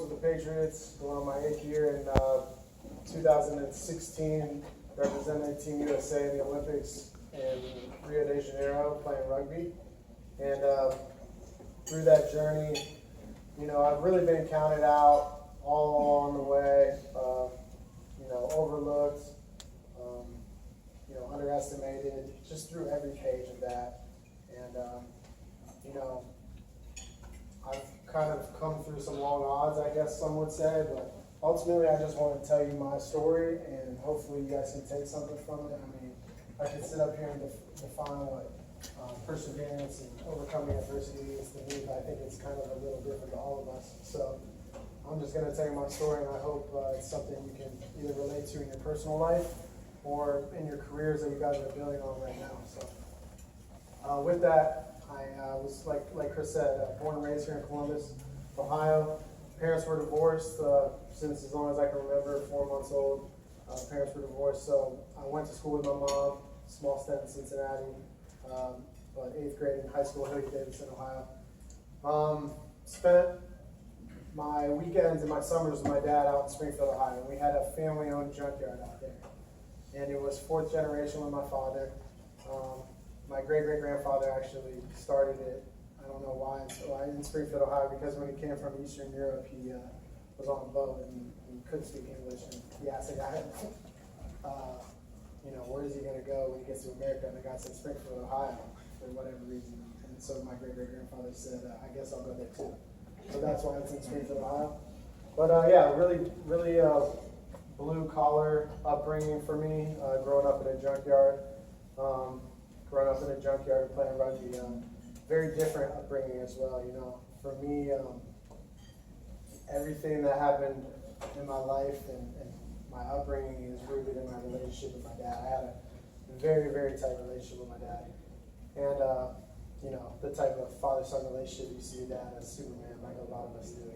with the Patriots, going on my 8th year in 2016, representing Team USA in the Olympics in Rio de Janeiro, playing rugby. And through that journey, I've really been counted out all along the way, overlooked, underestimated, just through every page of that. And, I've kind of come through some long odds, I guess some would say, but ultimately I just want to tell you my story, and hopefully you guys can take something from it. I mean, I could sit up here and define what perseverance and overcoming adversity is to me, but I think it's kind of a little different to all of us. So I'm just going to tell you my story, and I hope it's something you can either relate to in your personal life or in your careers that you guys are building on right now. So with that, I was, like Chris said, born and raised here in Columbus, Ohio. Parents were divorced since as long as I can remember, 4 months old. Parents were divorced, so I went to school with my mom, small step in Cincinnati, but 8th grade in high school, Hilliard-Davidson, Ohio. Spent my weekends and my summers with my dad out in Springfield, Ohio. We had a family-owned junkyard out there, and it was 4th generation with my father. My great-great-grandfather actually started it. I don't know why in Springfield, Ohio, because when he came from Eastern Europe, he was on a boat and he couldn't speak English. And he asked the guy, where is he going to go when he gets to America? And the guy said Springfield, Ohio, for whatever reason. And so my great-great-grandfather said, I guess I'll go there too. So that's why it's in Springfield, Ohio. But really blue-collar upbringing for me, growing up in a junkyard. Playing rugby. Very different upbringing as well. For me, everything that happened in my life and my upbringing is rooted in my relationship with my dad. I had a very, very tight relationship with my dad. And, the type of father-son relationship you see your dad as Superman, like a lot of us do.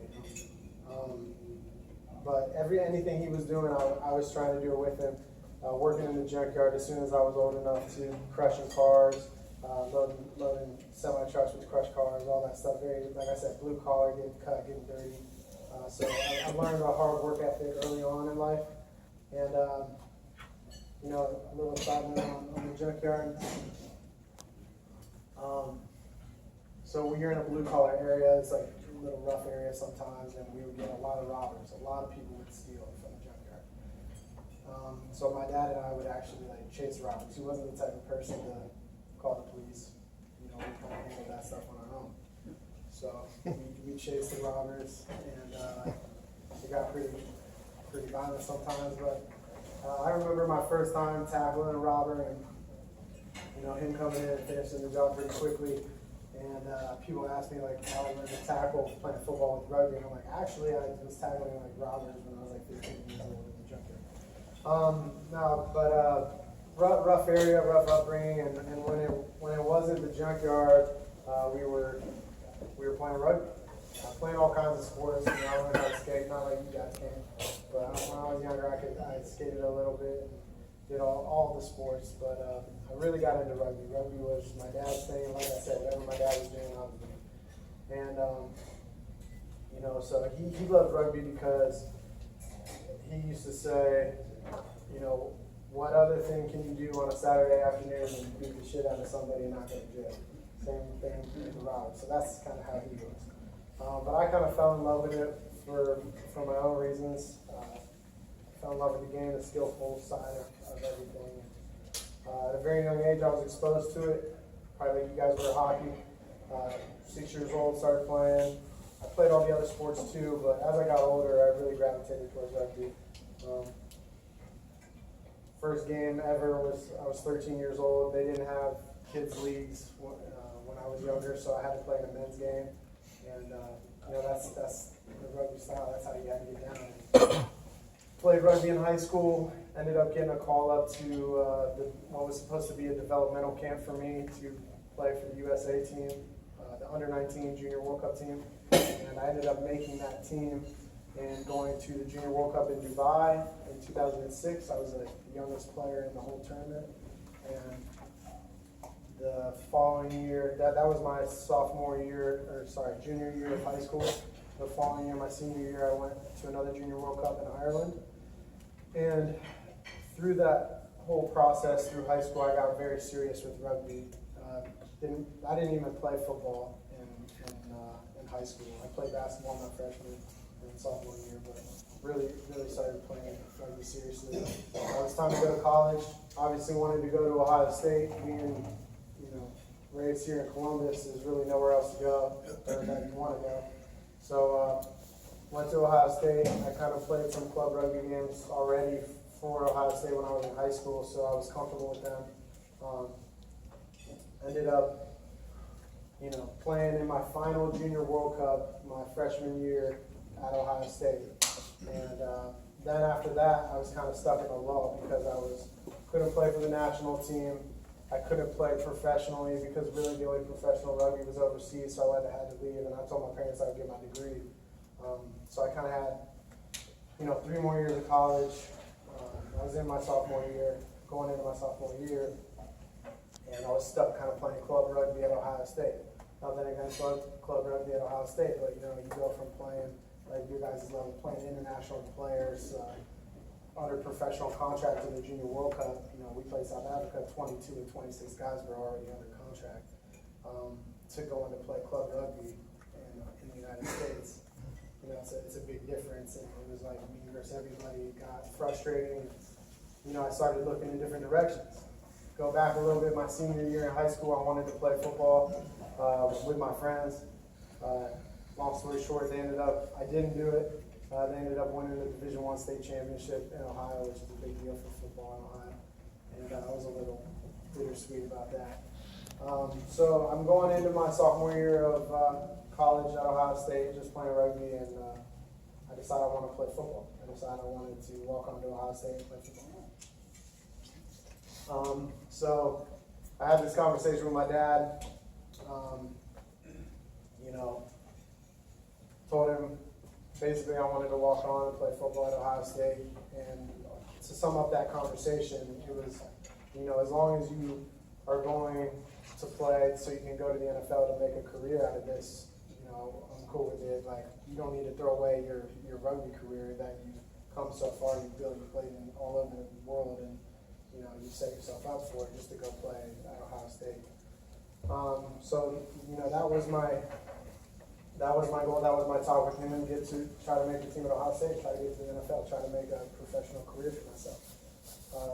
But anything he was doing, I was trying to do it with him. Working in the junkyard as soon as I was old enough to crushing cars, loading semi-trucks with crushed cars, all that stuff. Very, like I said, blue collar, getting cut, getting dirty. So I learned a hard work ethic early on in life. And, a little side note on the junkyard. So when you're in a blue collar area, it's like a little rough area sometimes, and we would get a lot of robbers. A lot of people would steal from the junkyard. So my dad and I would actually chase robbers. He wasn't the type of person to call the police. We kind of handled that stuff on our own. So we chased the robbers, and it got pretty violent sometimes. But I remember my first time tackling a robber, and him coming in and finishing the job pretty quickly. And people ask me how I learned to tackle playing football with rugby, and I'm like, actually, I was tackling robbers when I was 15 years old in the junkyard. Rough area, rough upbringing, and when it wasn't the junkyard, we were playing rugby, playing all kinds of sports. I learned how to skate, not like you guys can, but when I was younger, I skated a little bit and did all the sports. But I really got into rugby. Rugby was my dad's thing. Like I said, whatever my dad was doing, I was doing. And so he loved rugby because he used to say, what other thing can you do on a Saturday afternoon than beat the shit out of somebody and not go to jail? Same thing with the robber. So that's kind of how he was. But I kind of fell in love with it for my own reasons. I fell in love with the game, the skillful side of everything. At a very young age, I was exposed to it. Probably like you guys were hockey. 6 years old, started playing. I played all the other sports too, but as I got older, I really gravitated towards rugby. First game ever I was 13 years old. They didn't have kids leagues when I was younger, so I had to play in a men's game. And that's the rugby style. That's how you had to get down. Played rugby in high school. Ended up getting a call up to what was supposed to be a developmental camp for me to play for the USA team, the under-19 Junior World Cup team. And I ended up making that team and going to the Junior World Cup in Dubai in 2006. I was the youngest player in the whole tournament. And the following year, that was my junior year of high school. the following year, my senior year, I went to another Junior World Cup in Ireland. And through that whole process, through high school, I got very serious with rugby. I didn't even play football in high school. I played basketball my freshman and sophomore year, but really started playing rugby seriously. It was time to go to college. Obviously wanted to go to Ohio State. Being, raised here in Columbus, there's really nowhere else to go or that you want to go. So went to Ohio State. I kind of played some club rugby games already for Ohio State when I was in high school, so I was comfortable with them. Ended up, playing in my final Junior World Cup my freshman year at Ohio State. And then after that, I was kind of stuck in a lull because couldn't play for the national team. I couldn't play professionally because really the only professional rugby was overseas, so I had to leave, and I told my parents I would get my degree. So I kind of had, 3 more years of college. I was in my sophomore year, going into my sophomore year, and I was stuck kind of playing club rugby at Ohio State. Nothing against club rugby at Ohio State, but you go from playing, like you guys love playing international players, under professional contract in the Junior World Cup. We played South Africa, 22 and 26 guys were already under contract, to go in to play club rugby in the United States. It's a big difference, and it was like me versus everybody. It got frustrating. I started looking in different directions. Go back a little bit, my senior year in high school, I wanted to play football with my friends. Long story short, I didn't do it. They ended up winning the Division I state championship in Ohio, which is a big deal for football in Ohio. And I was a little bittersweet about that. So I'm going into my sophomore year of college at Ohio State, just playing rugby, and I decided I want to play football. I decided I wanted to walk onto Ohio State and play football. So I had this conversation with my dad. Told him basically I wanted to walk on and play football at Ohio State. And to sum up that conversation, it was, as long as you are going to play so you can go to the NFL to make a career out of this, I'm cool with it. Like, you don't need to throw away your rugby career that you've come so far, you've built, you played in all over the world, and you set yourself up for it just to go play at Ohio State. So that was my goal. That was my talk with him, and try to make the team at Ohio State, try to get to the NFL, try to make a professional career for myself.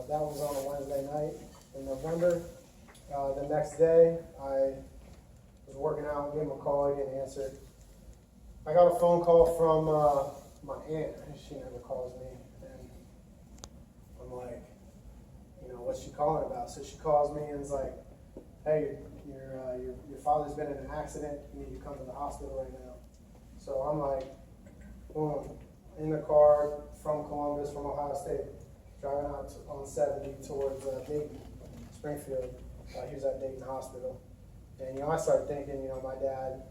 That was on a Wednesday night in November. The next day, I was working out, gave him a call, he didn't answer. I got a phone call from my aunt. She never calls me, and I'm like, what's she calling about? So she calls me and is like, hey, your father's been in an accident. You need to come to the hospital right now. So I'm like, boom, in the car from Columbus, from Ohio State, driving out on 70 towards Dayton, Springfield. He was at Dayton Hospital. And, I started thinking, my dad,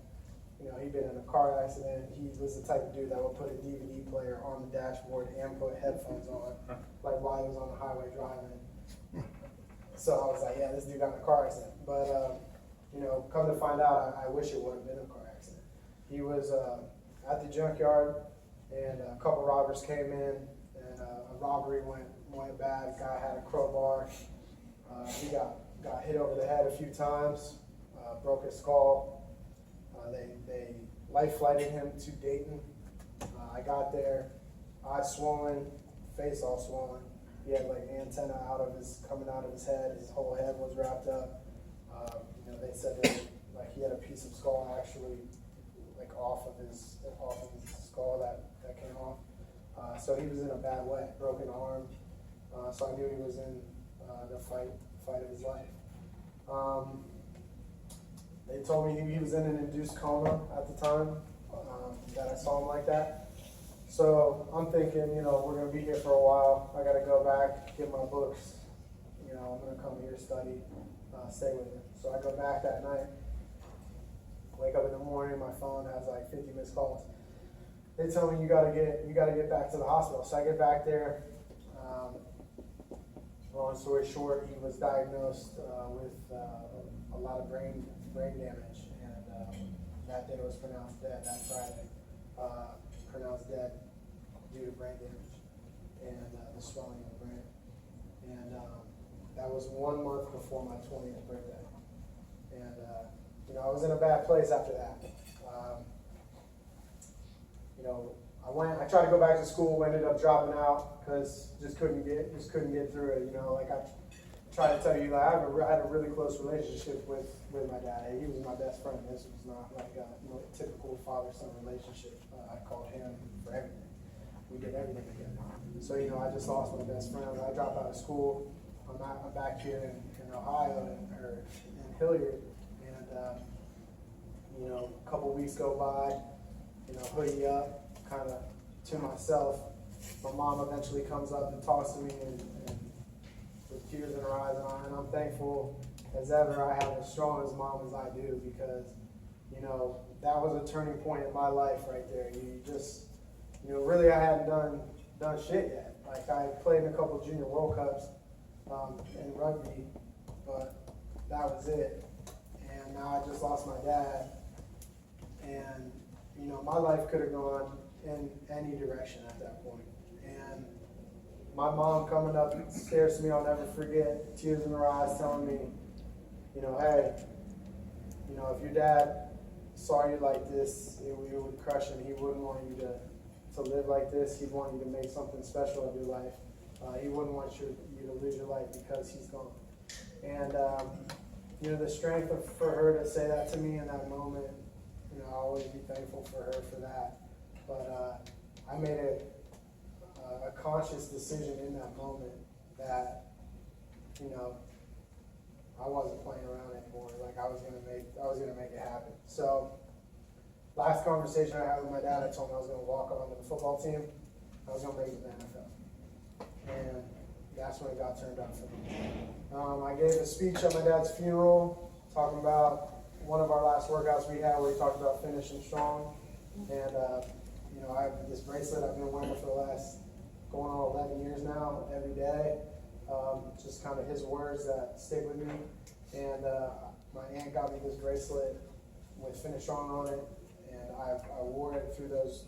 he'd been in a car accident. He was the type of dude that would put a DVD player on the dashboard and put headphones on, like while he was on the highway driving. So I was like, yeah, this dude got in a car accident. But, come to find out, I wish it would have been a car accident. He was at the junkyard, and a couple robbers came in, and a robbery went bad. Guy had a crowbar. He got hit over the head a few times, broke his skull. They life flighted him to Dayton. I got there, eyes swollen, face all swollen. He had like antenna coming out of his head. His whole head was wrapped up. They said that he had a piece of skull actually off of his skull that came off. So he was in a bad way, broken arm. So I knew he was in the fight of his life. They told me he was in an induced coma at the time that I saw him like that. So I'm thinking, we're going to be here for a while. I got to go back, get my books. I'm going to come here, study, stay with him. So I go back that night. Wake up in the morning, my phone has 50 missed calls. They tell me you got to get back to the hospital. So I get back there. Long story short, he was diagnosed with a lot of brain damage, and that day was pronounced dead that Friday. pronounced dead due to brain damage and the swelling of the brain. And that was 1 month before my 20th birthday. And I was in a bad place after that. I tried to go back to school, ended up dropping out because just couldn't get through it. Like I tried to tell you, like I had a really close relationship with my dad. He was my best friend. This was not like a typical father-son relationship. I called him for everything. We did everything together. So I just lost my best friend. I dropped out of school. I'm back here in Ohio or in Hilliard, and a couple weeks go by. Hoodie up, kind of to myself. My mom eventually comes up and talks to me, and with tears in her eyes, and I'm thankful as ever I have as strong as mom as I do, because that was a turning point in my life right there. Really I hadn't done shit yet. Like I played in a couple junior World Cups in rugby, but that was it. And now I just lost my dad, and my life could have gone in any direction at that point. And my mom coming up stares to me, I'll never forget, tears in her eyes, telling me, hey, if your dad saw you like this, it would crush him. He wouldn't want you to live like this. He'd want you to make something special of your life. He wouldn't want you to lose your life because he's gone. And the strength for her to say that to me in that moment, I'll always be thankful for her for that. But I made a conscious decision in that moment that I wasn't playing around anymore. Like I was gonna make it happen. So last conversation I had with my dad, I told him I was gonna walk onto the football team. I was gonna make it to the NFL, and that's when it got turned up for me. I gave a speech at my dad's funeral talking about one of our last workouts we had where he talked about finishing strong. And I have this bracelet I've been wearing for the last going on 11 years now, every day. Just kind of his words that stick with me. And my aunt got me this bracelet with Finish Strong on it, and I wore it through those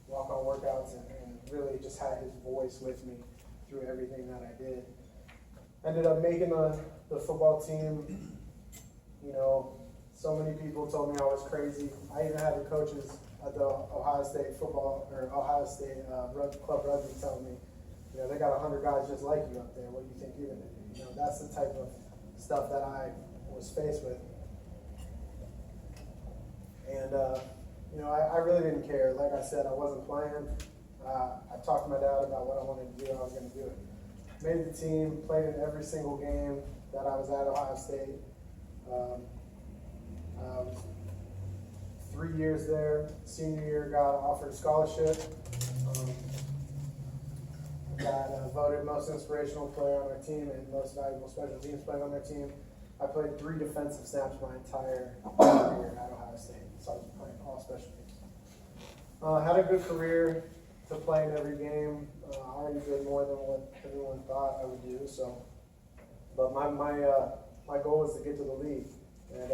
walk-on workouts, and really just had his voice with me through everything that I did. Ended up making the football team. So many people told me I was crazy. I even had the coaches at the Ohio State club rugby tell me, they got 100 guys just like you up there. What do you think you're gonna do? That's the type of stuff that I was faced with. And I really didn't care. Like I said, I wasn't playing. I talked to my dad about what I wanted to do. I was going to do it. Made the team, played in every single game that I was at Ohio State. 3 years there. Senior year, got offered a scholarship. Got voted most inspirational player on our team and most valuable special teams player on our team. I played 3 defensive snaps my entire career at Ohio State, so I was playing all special teams. Had a good career to play in every game. I already did more than what everyone thought I would do. So, but my goal was to get to the league. And